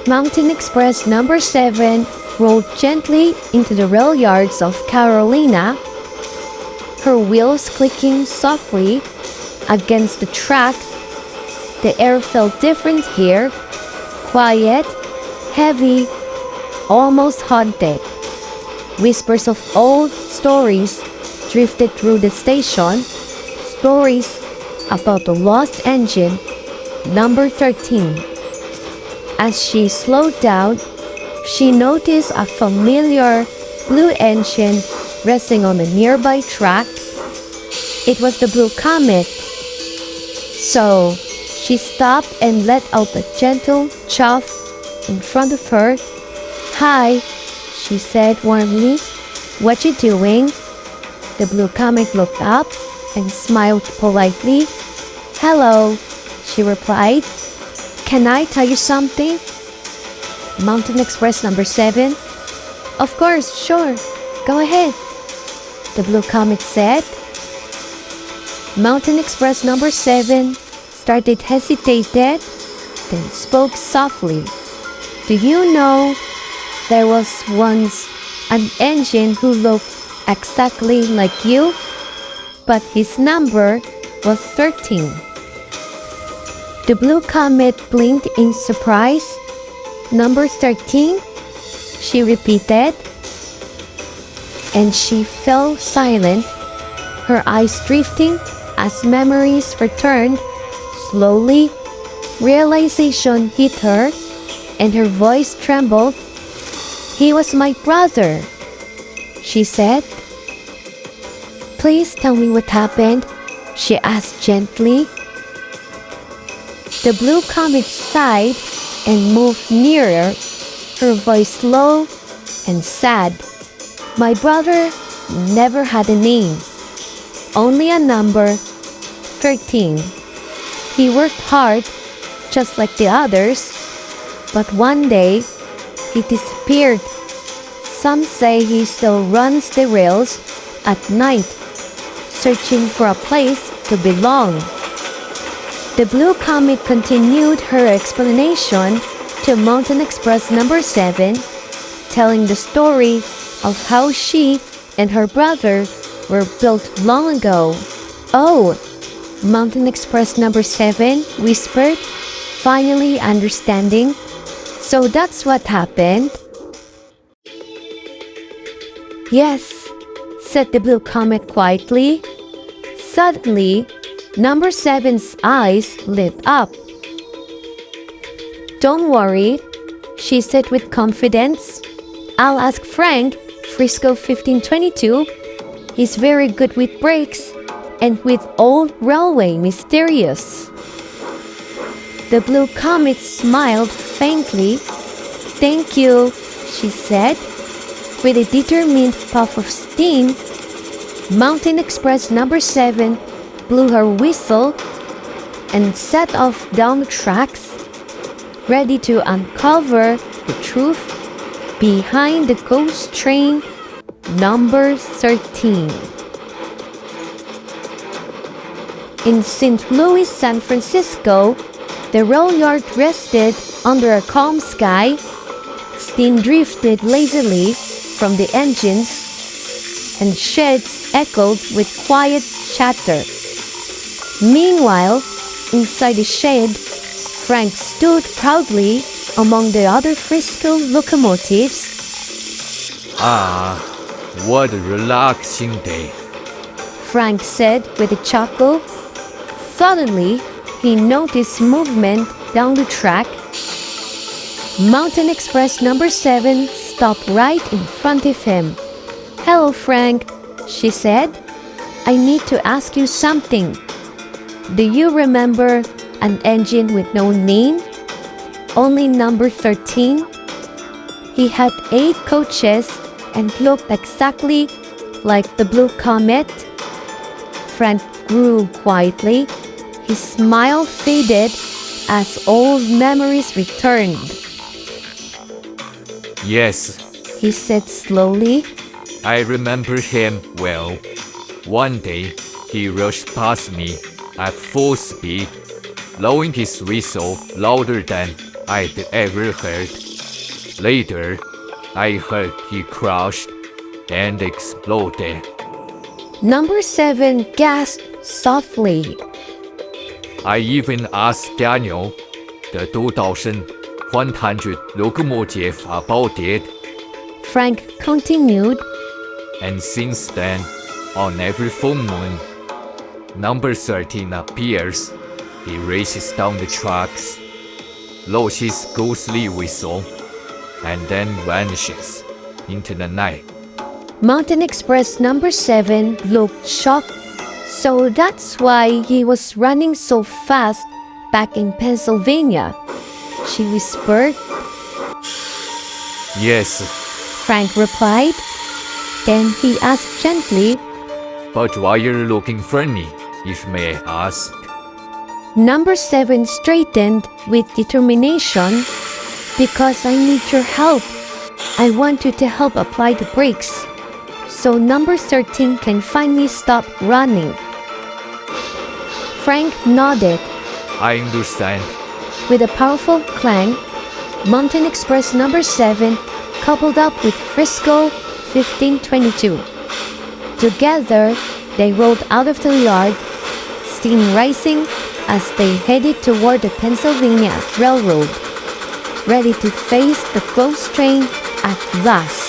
Mountain Express number 7 rolled gently into the rail yards of Carolina, her wheels clicking softly against the tracks. The air felt different here, quiet, heavy, almost haunted. Whispers of old stories drifted through the station, stories about the lost engine, number 13. As she slowed down, she noticed a familiar blue engine resting on a nearby track. It was the Blue Comet. So, she stopped and let out a gentle chuff in front of her. "Hi," she said warmly. "What you doing?" The Blue Comet looked up and smiled politely. "Hello," she replied. "Can I tell you something?" Mountain Express number 7. "Of course, sure. Go ahead," the Blue Comet said. Mountain Express number 7 started hesitated, then spoke softly. "Do you know, there was once an engine who looked exactly like you, but his number was 13. The Blue Comet blinked in surprise. "Number 13? She repeated, and she fell silent, her eyes drifting as memories returned. Slowly, realization hit her, and her voice trembled. "He was my brother," she said. "Please tell me what happened," she asked gently. The Blue Comet sighed and moved nearer, her voice low and sad. "My brother never had a name, only a number, 13. He worked hard, just like the others, but one day, he disappeared. Some say he still runs the rails at night, searching for a place to belong." The Blue Comet continued her explanation to Mountain Express number 7, telling the story of how she and her brother were built long ago. "Oh," Mountain Express number 7 whispered, finally understanding. "So that's what happened?" "Yes," said the Blue Comet quietly. Suddenly, number 7's eyes lit up. "Don't worry," she said with confidence. "I'll ask Frank, Frisco 1522. He's very good with brakes and with old railway mysterious." The Blue Comet smiled faintly. "Thank you," she said. With a determined puff of steam, Mountain Express number 7 blew her whistle and set off down the tracks, ready to uncover the truth behind the ghost train number 13. In St. Louis, San Francisco, the rail yard rested under a calm sky. Steam drifted lazily from the engines, and sheds echoed with quiet chatter. Meanwhile, inside the shed, Frank stood proudly among the other Frisco locomotives. "Ah, what a relaxing day," Frank said with a chuckle. Suddenly, he noticed movement down the track. Mountain Express number 7 stopped right in front of him. "Hello, Frank," she said. "I need to ask you something. Do you remember an engine with no name? Only number 13? He had 8 coaches and looked exactly like the Blue Comet." Frank grew quietly. His smile faded as old memories returned. "Yes," he said slowly. "I remember him well. One day, he rushed past me at full speed, blowing his whistle louder than I'd ever heard. Later, I heard he crashed and exploded. Number 7 gasped softly. I even asked Daniel, the 2100六个摩羯法宝碟, Frank continued. and since then, on every full moon, number 13 appears. He races down the tracks, blows his ghostly whistle, and then vanishes into the night. Mountain Express number 7 looked shocked. So that's why he was running so fast back in Pennsylvania, she whispered. Yes, Frank replied. Then he asked gently. but why you're looking funny, if may I ask? Number 7 straightened with determination. Because I need your help. I want you to help apply the brakes, so number 13 can finally stop running. Frank nodded. I understand. With a powerful clang, Mountain Express number 7 coupled up with Frisco 1522. Together, they rolled out of the yard, steam rising as they headed toward the Pennsylvania Railroad, ready to face the ghost train at last.